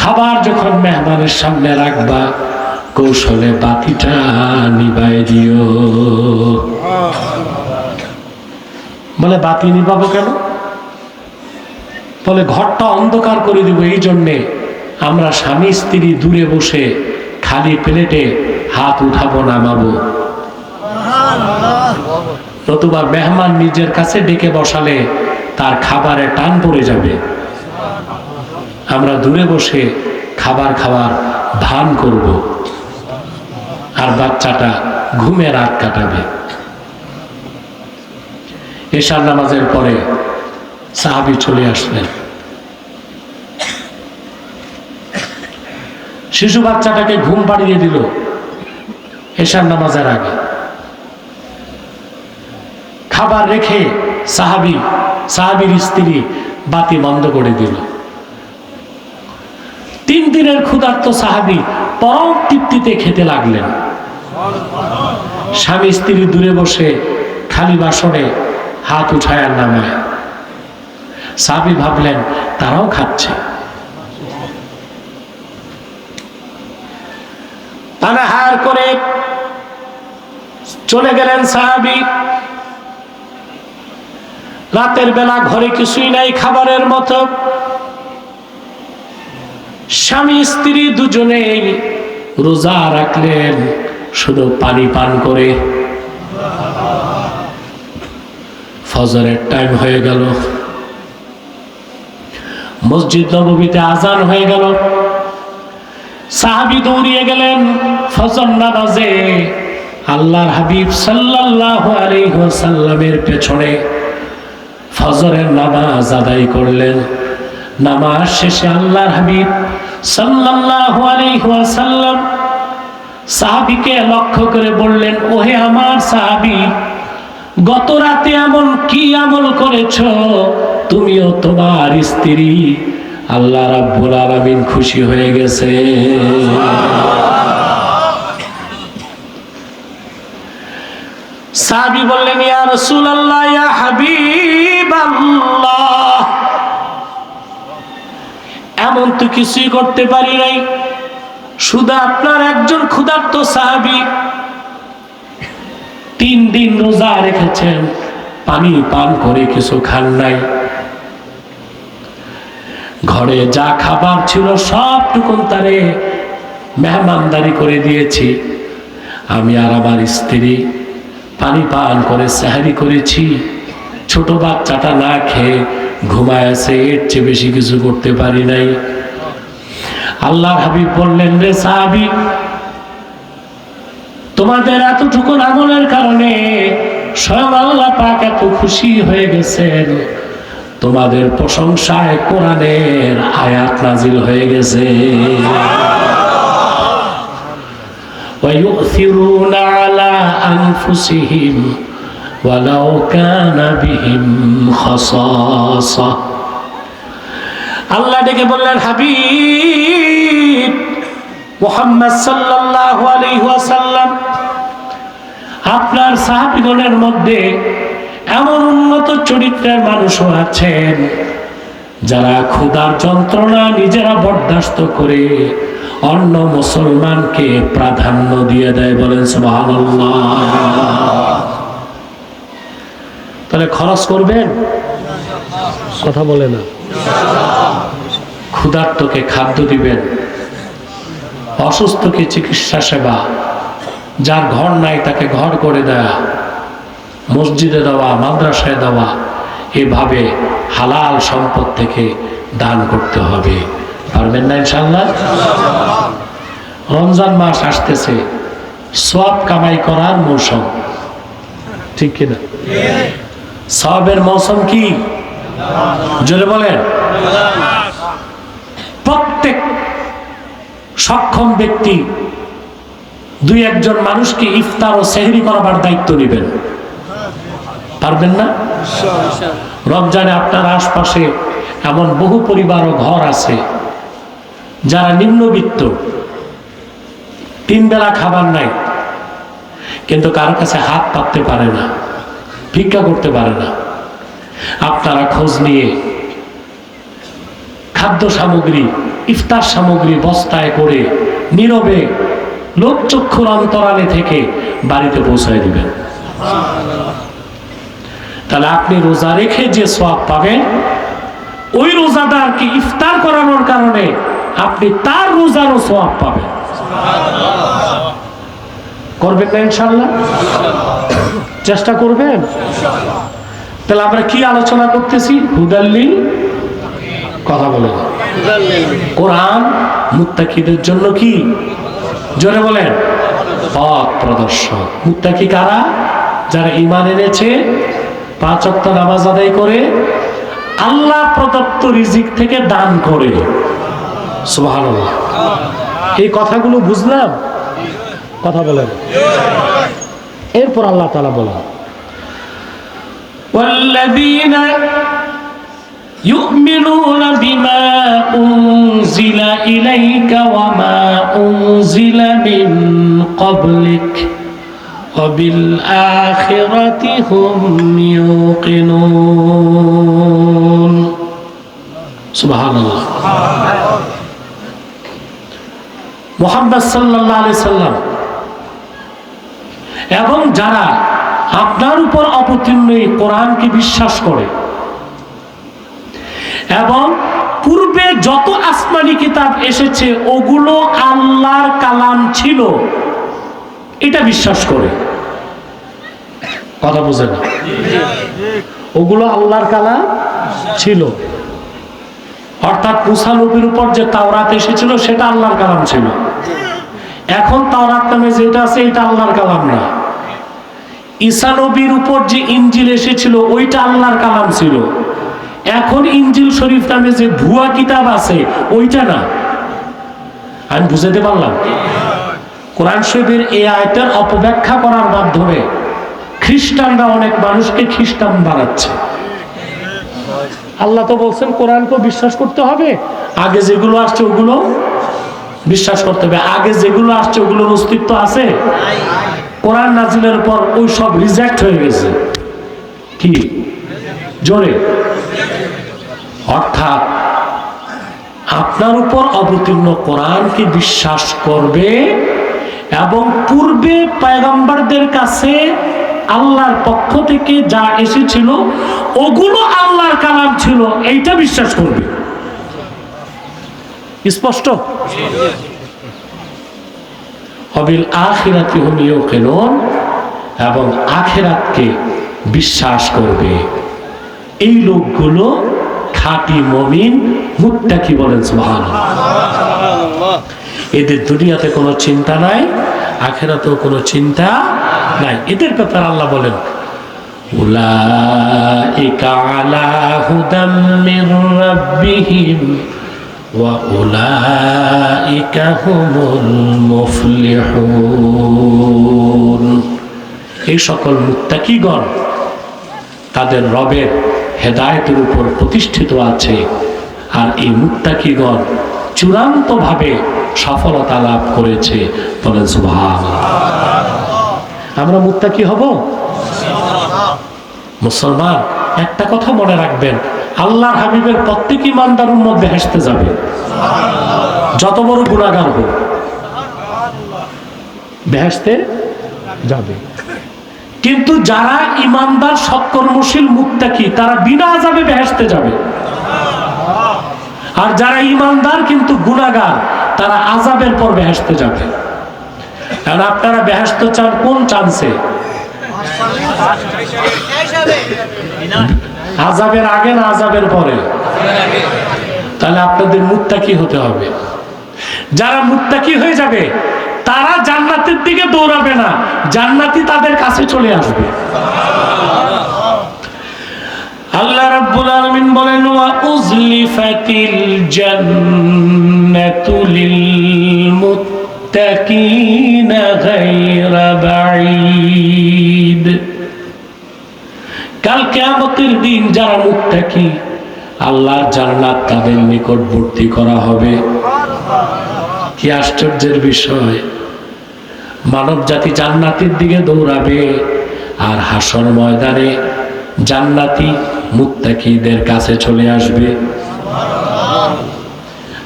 খাবার যখন মেহমানের সামনে রাখবা কৌশলে বাতিটা নিভাই দিও। বলে বাতি নিভাবো কেন? বলে ঘরটা অন্ধকার করে দিব এই জন্যে আমরা স্বামী স্ত্রী দূরে বসে খালি প্লেটে হাত উঠাবো নামাবো, নতুবা মেহমান নিজের কাছে ডেকে বসালে তার খাবারে টান পড়ে যাবে। আমরা দূরে বসে খাবার খাওয়ার ভান করব আর বাচ্চাটা ঘুমে রাত কাটাবে। এশার নামাজের পরে সাহাবী চলে আসলেন। শিশু বাচ্চাটাকে ঘুম পাড়িয়ে দিল এশার নামাজের আগে। খাবার রেখে সাহাবীর স্ত্রী বাতি বন্ধ করে দিল। 3 দিনের ক্ষুধার্ত সাহাবী পরম তৃপ্তিতে খেতে লাগলেন। স্বামী স্ত্রী দূরে বসে খালি বাসনে হাত উঠায় আর নামায়। সাহাবী ভাবলেন তারাও খাচ্ছে। পানাহার করে চলে গেলেন সাহাবী। রাতের বেলা ঘরে কিছুই নাই খাবারের মতো। স্বামী স্ত্রী দুজনেই রোজা রাখলেন শুধু পানি পান করে। ফজরের টাইম হয়ে গেল, মসজিদ নববীতে আজান হয়ে গেল। সাহাবী দৌড়িয়ে গেলেন ফজর নামাজে আল্লাহর হাবিব সাল্লাল্লাহু আলাইহি ওয়াসাল্লামের পেছনে ফজরের নামাজ আদায় করলেন। নামাজ শেষে আল্লাহর হাবিব সাল্লাল্লাহু আলাইহি ওয়াসাল্লাম সাহাবীকে লক্ষ্য করে বললেন, ওহে আমার সাহাবী, গত রাতে এমন কি আমল করেছো তুমিও তোমার স্ত্রী আল্লাহ রাব্বুল আলামিন খুশি হয়ে গেছে। সাহাবী বললেন, ইয়া রাসূলুল্লাহ, ইয়া হাবিবাল্লাহ, এমন তো কিছুই করতে পারি নাই, শুধু আপনার একজন ক্ষুধার্ত সাহাবী 3 দিন রোজা রেখেছেন, পানি পান করে কিছু খান নাই। ঘরে যা খাবার ছিল সবটুকুন তারে মেহমানদারি করে দিয়েছি। আমি আর আমার স্ত্রী পানি পান করে সেহরি করেছি। ছোট বাচ্চাটা না খেয়ে ঘুমায় আছে, এর চেয়ে বেশি কিছু করতে পারি নাই। আল্লাহর হাবিব বললেন, রে সাহাবী, তোমাদের এতটুকু আমলের কারণে স্বয়ং আল্লাহ পাক এত খুশি হয়ে গেছেন, তোমাদের প্রশংসায় কোরআনের আয়াত নাজিল হয়ে গেছে। وَيُؤْثِرُونَ عَلَى أَنفُسِهِمْ وَلَوْ كَانَ بِهِمْ خَصَاصَةٌ। আল্লাহ ডেকে বললেন, হাবিব মুহাম্মদ সাল্লাল্লাহু আলাইহি ওয়াসাল্লাম, আপনার সাহাবীগণের মধ্যে এমন উন্নত চরিত্রের মানুষও আছেন যারা ক্ষুধার যন্ত্রণা নিজেরা বরদাস্ত করে অন্য মুসলমানকে প্রাধান্য দিয়ে দেয়। বলেন সুবহানাল্লাহ। তাহলে খরচ করবেন, কথা বলে না। ক্ষুধার্তকে খাদ্য দিবেন, অসুস্থকে চিকিৎসা সেবা, যার ঘর নাই তাকে ঘর করে দেয়া, মসজিদে দেওয়া, মাদ্রাসায় দেওয়া, এভাবে হালাল সম্পদ থেকে দান করতে হবে। পারবেন না ইনশাআল্লাহ? রমজান মাস আসতেছে, সওয়াব কামাই করার মৌসুম, ঠিক কিনা? সওয়াবের মৌসুম কি? জোরে বলেন। প্রত্যেক সক্ষম ব্যক্তি 2-1 জন মানুষকে ইফতার ও সেহরি করাবার দায়িত্ব নেবেন। পারবেন না? রমজানে আপনার আশপাশে এমন বহু পরিবার ও ঘর আছে যারা নিম্নবিত্ত, 3 বেলা খাবার নাই, কিন্তু কারো কাছে হাত পাততে পারে না, ভিক্ষা করতে পারে না। আপনারা খোঁজ নিয়ে খাদ্য সামগ্রী, ইফতার সামগ্রী বস্তায় করে নীরবে লোকচক্ষুর অন্তরালে থেকে বাড়িতে পৌঁছায় দিবেন। তাহলে আপনি রোজা রেখে যে সওয়াব পাবেন, ওই রোজাদারকে ইফতার করানোর কারণে আপনি তার রোজারও সওয়াব পাবেন। করবেন না ইনশাআল্লাহ? চেষ্টা করবেন। তাহলে আমরা কি আলোচনা করতেছি? হুদাল্লিল, কথা বলে কোরআন মুত্তাকিদের জন্য কি? জোরে বলেন, পথ প্রদর্শক। মুত্তাকি কারা? যারা ঈমান এনেছে, 5 ওয়াক্ত নামাজ আদায় করে, আল্লাহ প্রদত্ত রিজিক থেকে দান করে। সুবহানাল্লাহ। এই কথাগুলো বুঝলাম? কথা বলেন। এরপর আল্লাহ তাআলা বলেন, والذين يؤمنون بما أنزل إليك وما أنزل من قبلك وبالآخرة هم يوقنون سبحان الله মুহাম্মদ সাল্লাল্লাহু আলাইহি সাল্লাম এবং যারা আপনার উপর অবতীর্ণ এই কোরআনকে বিশ্বাস করে এবং পূর্বে যত আসমানি কিতাব এসেছে ওগুলো আল্লাহর কালাম ছিল এটা বিশ্বাস করে। কথা বুঝেন? ওগুলো আল্লাহর কালাম ছিল, অর্থাৎ মুসা নবীর উপর যে তাওরাত এসেছিল সেটা আল্লাহর কালাম ছিল। এখন তাওরাত নামে যেটা আছে এটা আল্লাহর কালাম না। ঈসা নবীর উপর যে ইনজিল এসেছিল ওইটা আল্লাহর কালাম ছিল। এখন ইনজিল শরীফ নামে যে ভুয়া কিতাব আছে ওইটা না। আমি বুঝাতে পারলাম? কোরআন শরীফের এই আয়াতের অপব্যাখ্যা করার মাধ্যমে খ্রিস্টানরা অনেক মানুষকে খ্রিস্টান বানাচ্ছে। আল্লাহ তো বলছেন কোরআনকে বিশ্বাস করতে হবে, আগে যেগুলো আসছে ওগুলো বিশ্বাস করতে হবে। আগে যেগুলো আসছে ওগুলোর অস্তিত্ব আছে? কোরআন নাজিলের পর ওই সব রিজেক্ট হয়ে গেছে। কি জোরে? অর্থাৎ আপনার উপর অবতীর্ণ কোরআনকে বিশ্বাস করবে এবং পূর্বে পয়গম্বরদের কাছে আল্লাহর পক্ষ থেকে যা এসেছিল ওগুলো আল্লাহর কালাম ছিল এইটা বিশ্বাস করবে। স্পষ্ট? ওয়াবিল আখিরাতি হুম ইউকিনুন, এবং আখিরাতকে বিশ্বাস করবে। এই লোকগুলো খাঁটি মুমিন মুত্তাকি। বলেন সুবহানাল্লাহ। এদের দুনিয়াতে কোনো চিন্তা নাই, আখিরাতেও কোনো চিন্তা নাই। এদের ব্যাপারে আল্লাহ বলেন, উলাইকা আলা হুদাম মির রাব্বিহিম ওয়া উলাইকা হুমুল মুফলিহুন। এই সকল মুত্তাকিগণ তাদের রবের হেদায়েতের উপর প্রতিষ্ঠিত আছে, আর এই মুত্তাকিগণ চূড়ান্তভাবে সফলতা লাভ করেছে। বলেন সুবহানাল্লাহ। আমরা মুত্তাকি হব? মুসলমান একটা কথা মনে রাখবেন, আল্লাহর হাবিবের প্রত্যেক ইমানদার উম্মত বেহেশতে যাবে, যত বড় গুনাহগার হোক বেহেশতে যাবে। কিন্তু যারা ইমানদার সৎকর্মশীল মুত্তাকি তারা বিনা আযাবে বেহেশতে যাবে, আর যারা ইমানদার কিন্তু গুনাহগার তারা আযাবের পর বেহেশতে যাবে। আর আপনারা বেহেশত চান কোন চান্সে? আযাবের আগে না আযাবের পরে? তাহলে আপনাদের মুত্তাকি হতে হবে। যারা মুত্তাকি হয়ে যাবে তারা জান্নাতের দিকে দৌড়াবে না, জান্নাতি তাদের কাছে চলে আসবে। আল্লাহ রাব্বুল আলামিন বলেন, ওয়া উযলিফাতিল জান্নাতু লিল মুত্তাকিনা গায়রা বাঈদ। কাল কিয়ামতের দিন যারা মুত্তাকি আল্লাহর জান্নাত তাদের নিকটবর্তী করা হবে। কি আশ্চর্যের বিষয়! মানব জাতি জান্নাতের দিকে দৌড়াবে, আর হাসর ময়দানে জান্নাতি মুত্তাকিদের কাছে চলে আসবে।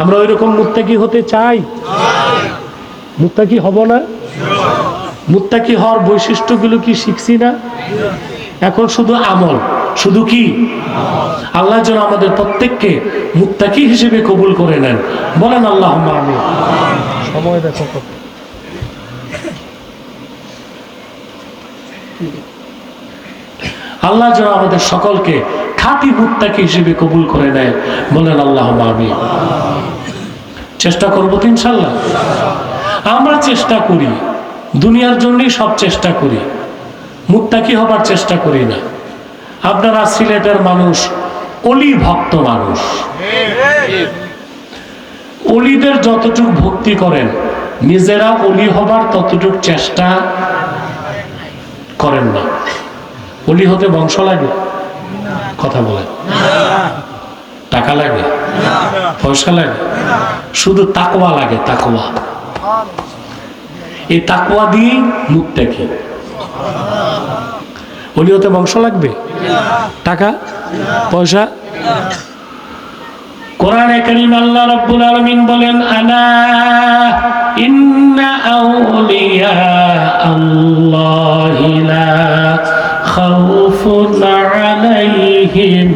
আমরা ওই রকম মুত্তাকি হতে চাই? মুত্তাকি হব না? মুত্তাকি হওয়ার বৈশিষ্ট্যগুলো কি শিখছি না? এখন শুধু আমল, শুধু কি আল্লাহ যেন আমাদের প্রত্যেককে মুত্তাকি হিসেবে কবুল করে নেন। বলেন আল্লাহুম্মা আমিন। সময় দেখো কত। আল্লাহ যেন আমাদের সকলকে খাঁটি মুত্তাকি হিসেবে কবুল করে নেয়। বলেন আল্লাহুম্মা আমিন। চেষ্টা করবো তো ইনশাআল্লাহ। আমরা চেষ্টা করি, দুনিয়ার জন্যই সব চেষ্টা করি, মুত্তাকি হবার চেষ্টা করি না। আপনারা সিলেটের মানুষ অলি ভক্ত মানুষ, অলিদের যতটুকু ভক্তি করেন নিজেরা অলি হবার ততটুকু চেষ্টা করেন না। অলি হতে বংশ লাগে? কথা বলেন। টাকা লাগে? পয়সা লাগে? শুধু তাকওয়া লাগে, তাকওয়া। এই তাকওয়া দিয়ে মুত্তাকি। অলি হতে বংশ লাগবে? টাকা পয়সা? কোরআনে কারীম আল্লাহ রাব্বুল আলামিন বলেন, আলা ইন্না আউলিয়া আল্লাহি লা খাউফুন আলাইহিম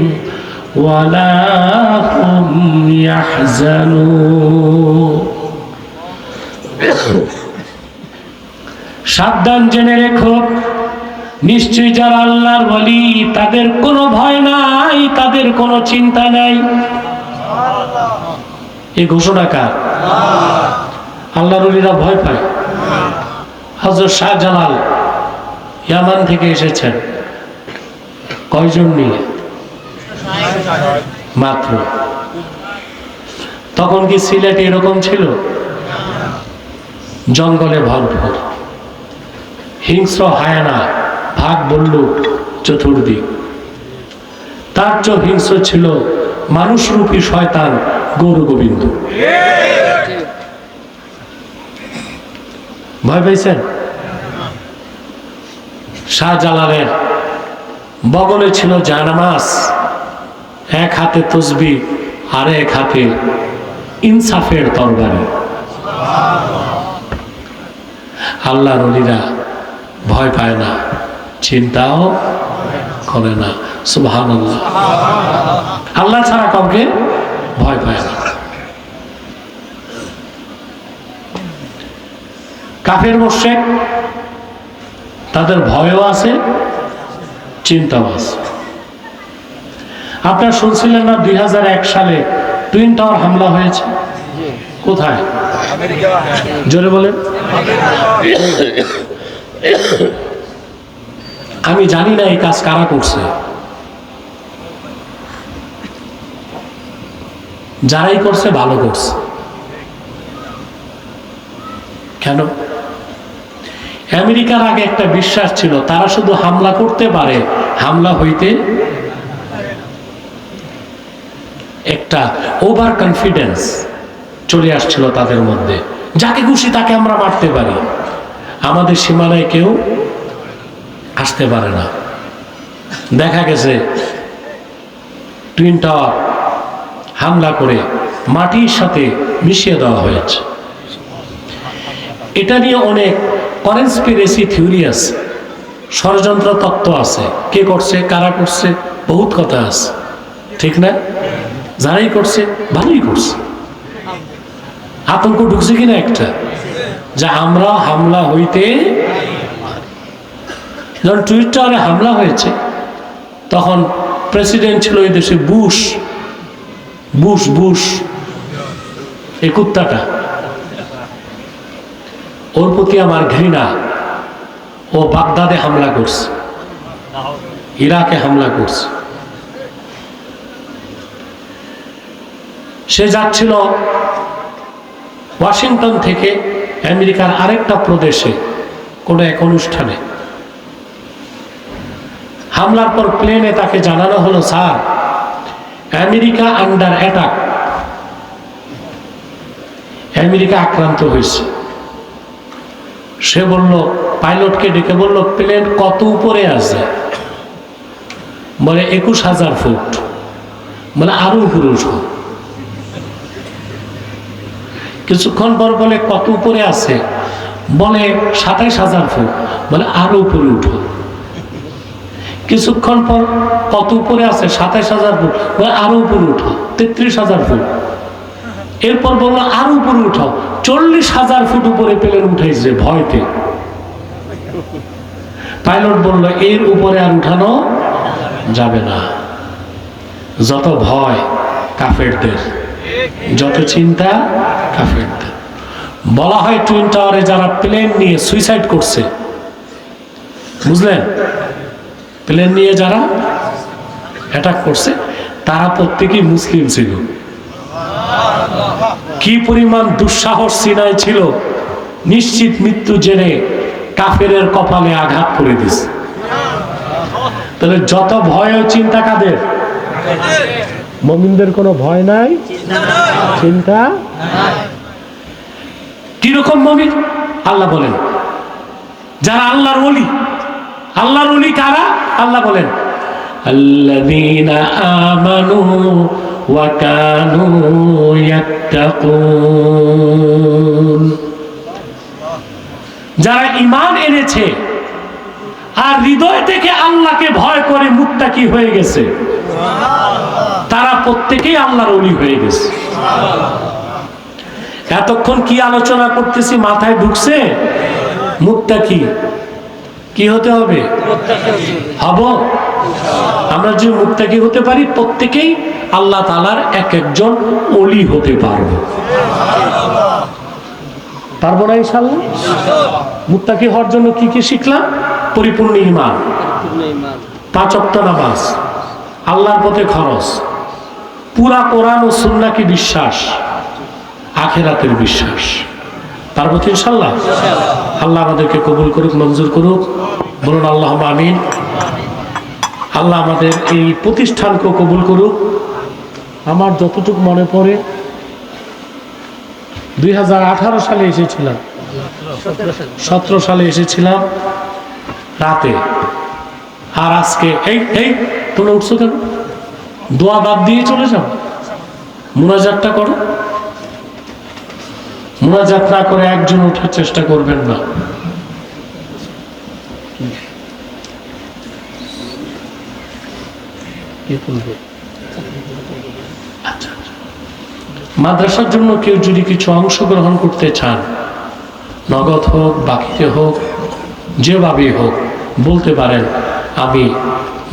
ওয়ালা হুম ইয়াহজানুন। সাবধান জেনে রেখো, নিশ্চয়ই যারা আল্লাহর ওলি তাদের কোনো ভয় নাই, তাদের কোনো চিন্তা নাই। এই ঘোষণা কার? আল্লাহর ওলিরা ভয় পায়। হযরত শাহজালাল ইয়ামান থেকে এসেছেন, কয়জন নিয়ে? মাত্র। তখন কি সিলেট এরকম ছিল? জঙ্গলে ভরপুর, হিংস্র হায়ানা, ভাগ বল্লুক চতুর্দিক। তার চেয়ে হিংস্র ছিল মানুষরূপী শয়তান গৌর গোবিন্দ। ভয় পাইছেন? শাহজালালের বগলে ছিল জানামাজ, এক হাতে তসবিহ আর এক হাতে ইনসাফের তরবারি। আল্লাহর ওলিরা ভয় পায় না, চিন্তাও করে না। সুবহানাল্লাহ। আল্লাহ ছাড়া কাউকে ভয় পায় না। কাফের মুশরিক তাদের ভয়ও আছে, চিন্তাও আছে। আপনারা শুনছিলেন না 2001 সালে টুইন টাওয়ার হামলা হয়েছে? কোথায়? জোরে বলেন। আমি জানি না এই কাজ কারা করছে। যারাই করছে ভালো করছে। কেন? আমেরিকার আগে একটা বিশ্বাস ছিল তারা শুধু হামলা করতে পারে, হামলা হইতে একটা ওভার কনফিডেন্স চলে আসছিল তাদের মধ্যে, যাকে খুশি তাকে আমরা মারতে পারি, আমাদের সীমানায় কেউ আসতে পারে না। দেখা গেছে টুইন টাওয়ার হামলা করে মাটির সাথে মিশিয়ে দেওয়া হয়েছে। এটা নিয়ে অনেক কনস্পিরেসি থিওরি আছে, ষড়যন্ত্র তত্ত্ব আছে। কে করছে, কারা করছে, বহুত কথা আছে, ঠিক না? যারাই করছে ভালোই করছে। আতঙ্ক ঢুকছে কিনা একটা, যে আমরা হামলা হইতে, যখন টুইন টাওয়ারে হামলা হয়েছে তখন প্রেসিডেন্ট ছিল এই দেশে বুশ। বুশ বুশ এই কুত্তাটা, ওর প্রতি আমার ঘৃণা। ও বাগদাদে হামলা করছে, ইরাকে হামলা করছে। সে যাচ্ছিল ওয়াশিংটন থেকে আমেরিকার আরেকটা প্রদেশে কোনো এক অনুষ্ঠানে। হামলার পর প্লেনে তাকে জানানো হলো, sir America under attack, America আক্রান্ত হয়েছে। সে বলল, পাইলটকে ডেকে বলল, প্লেন কত উপরে আছে? বলে 21,000 ফুট। বলে আরো উপরে উঠো। কিছুক্ষণ পর বলে কত উপরে আছে, বলে 27,000 ফুট, বলে আরো উপরে উঠো। কিছুক্ষণ পর কত উপরে আছে, 27,000 ফুট, বলে আরো উপরে উঠো, 33,000 ফুট। এরপর বললো আরো উপরে উঠাও, 40,000 ফুট উপরে প্লেন উঠাইছে ভয়তে। পাইলট বলল এর উপরে আর উঠানো যাবে না। যত ভয় কাফেরদের, যত চিন্তা কাফেরদের। বলা হয় টুইন টাওয়ারে যারা প্লেন নিয়ে সুইসাইড করছে, বুঝলেন, প্লেন নিয়ে যারা অ্যাটাক করছে তারা প্রত্যেকেই মুসলিম ছিল। কি পরিমাণ দুঃসাহস সিনায় ছিল, নিশ্চিত মৃত্যু জেনে কাফেরের কপালে আঘাত করে দিছে। তাহলে যত ভয় ও চিন্তা কাদের? মুমিনদের কোনো ভয় নাই, চিন্তা। কিরকম মুমিন? আল্লাহ বলেন যারা আল্লাহর ওলি। আল্লাহর ওলি কারা? আল্লাহ বলেন আল্লাযীনা আমানু ওয়া কানু ইয়াত্তাকুন, যারা ঈমান এনেছে আর হৃদয় থেকে আল্লাহকে ভয় করে মুত্তাকি হয়ে গেছে, তারা প্রত্যেকেই আল্লাহর ওলি হয়ে গেছে। এতক্ষণ কি আলোচনা করতেছি মাথায় ঢুকছে? মুত্তাকি কি হতে হবে? হব। আমরা যে মুত্তাকি হতে পারি, প্রত্যেকেই আল্লাহ তাআলার এক একজন ওলি হতে পারবো। পারবো না ইনশাআল্লাহ? মুত্তাকি হওয়ার জন্য কি কি শিখলাম? পরিপূর্ণ ঈমান, 5 ওয়াক্ত নামাজ, আল্লাহর পথে খরচ, পুরা কোরআন ও সুন্নাহ কি বিশ্বাস, আখিরাতের বিশ্বাস। পারবো তো ইনশাআল্লাহ? আল্লাহ আমাদেরকে কবুল করুক, মঞ্জুর করুক, বলুন আল্লাহুম্মা আমিন। আল্লাহ আমাদের এই প্রতিষ্ঠানকে কবুল করুক। আমার যতটুকু মনে পড়ে 2018 সালে এসেছিলাম, 17 সালে এসেছিলাম রাতে। আর আজকে এই তোমরা উঠছো কেন? দোয়া বাদ দিয়ে চলে যাও, মুনাজাতটা করো। মুনাজাত না করে একজন ওঠার চেষ্টা করবেন না। আচ্ছা, মাদ্রাসার জন্য কেউ যদি কিছু অংশগ্রহণ করতে চান, নগদ হোক, বাকিতে হোক, যেভাবেই হোক বলতে পারেন, আমি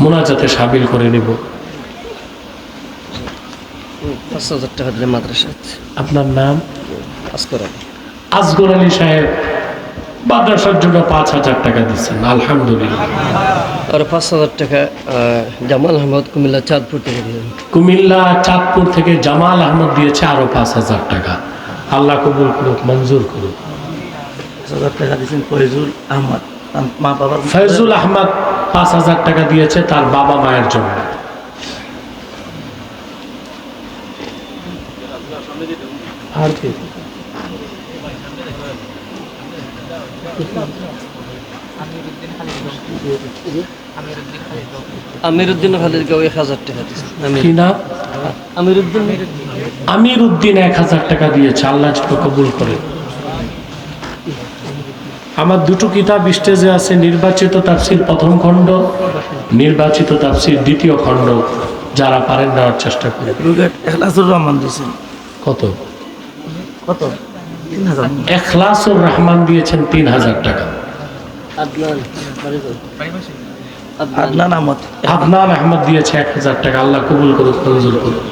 মুনাজাতে শামিল করে নিব। 5,000 টাকা দিলে মাদ্রাসা। আপনার নাম? আসগর আলী। আসগর আলী সাহেব মাদ্রাসার জন্য 5,000 টাকা দিচ্ছেন, আলহামদুলিল্লাহ। আর 5,000 টাকা জামাল আহমদ কুমিল্লা চাঁদপুর থেকে দিলেন। কুমিল্লা চাঁদপুর থেকে জামাল আহমদ দিয়েছে আরো 5,000 টাকা। আল্লাহ কবুল করুক, মঞ্জুর করুক। 5,000 টাকা দিয়েছেন ফয়জুল আহমদ, মা বাবার। ফয়জুল আহমদ 5,000 টাকা দিয়েছে তার বাবা মায়ের জন্য। আর কি? আমিরউদ্দিন খালিদকে 1,000 টাকা দিয়েছে। কি না? আমিরউদ্দিন 1,000 টাকা দিয়েছে। আল্লাহ কবুল করে। আমার দুটো কিতাব স্টেজে আছে, নির্বাচিত তাফসীর প্রথম খণ্ড, নির্বাচিত তাফসীর দ্বিতীয় খণ্ড। যারা পারেন নেওয়ার চেষ্টা করে। ইখলাসুর রহমান দিয়েছেন কত? 3,000। ইখলাসুর রহমান দিয়েছেন 3,000 টাকা। আদনান আহমদ আদনান আহমদ দিয়েছে 1,000 টাকা। আল্লাহ কবুল করুক, মঞ্জুর করুক।